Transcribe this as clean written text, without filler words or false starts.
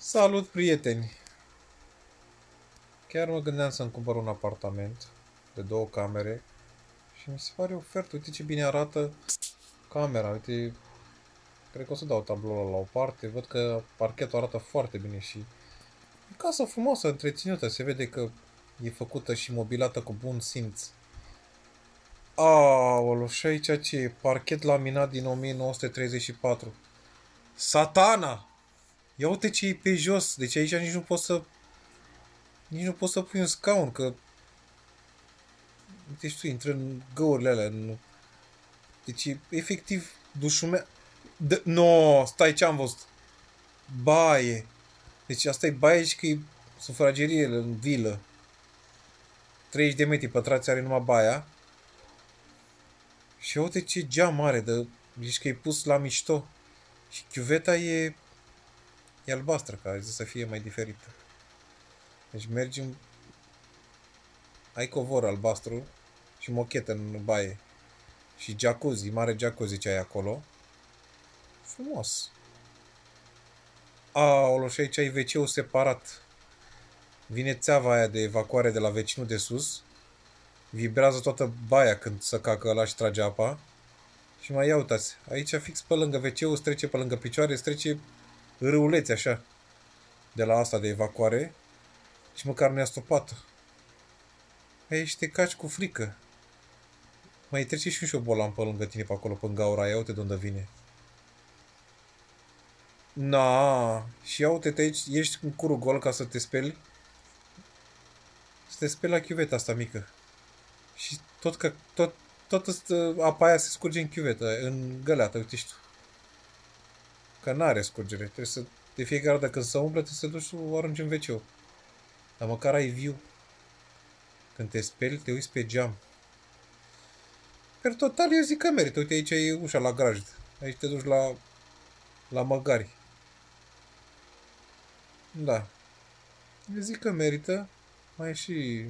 Salut, prieteni! Chiar mă gândeam să-mi cumpăr un apartament de 2 camere și mi se pare ofert. Uite ce bine arată camera. Uite, cred că o să dau tabloul la o parte. Văd că parchetul arată foarte bine și e casă frumoasă, întreținută. Se vede că e făcută și mobilată cu bun simț. Aolo, și aici ce e? Parchet laminat din 1934. Satana! Ia uite ce e pe jos. Deci aici nici nu poți să pui un scaun, că deci tu intră în găurile alea. Deci, efectiv, dușul meu... No, stai, ce am văzut? Baie. Deci asta e baie și că e sufragerie în vilă. 30 de metri pătrați are numai baia. Și uite ce geam are, deci că e pus la mișto. Și chiuveta e albastră, ca zis să fie mai diferită. Deci mergem... Ai covor albastru și mochetă în baie. Și jacuzzi, mare jacuzzi ce ai acolo. Frumos. Aolo, și aici ai WC-ul separat. Vine țeava aia de evacuare de la vecinul de sus. Vibrează toată baia când se cacă ăla și trage apa. Și mai ia uitați, aici fix pe lângă WC-ul, îți trece pe lângă picioare, îți trece râulețe așa. De la asta de evacuare. Și măcar nu e astopată. Aici te caci cu frică. Mai trece și un șobolan pe lângă tine pe acolo, pe gaura aia, uite de unde vine. Na, și ia uite-te aici, ești cu curul gol ca să te speli. Să te speli la chiuveta asta mică. Și tot apa aia se scurge în chiuvetă, în găleată, uite și tu. Că n-are scurgere. Trebuie să, de fiecare dată când se umblă, trebuie să duci să o arunci în wc. Dar măcar ai viu. Când te speli, te uiți pe geam. Per total, eu zic că merită. Uite, aici e ușa la grajd. Aici te duci la măgari. Da. Eu zic că merită. Mai e și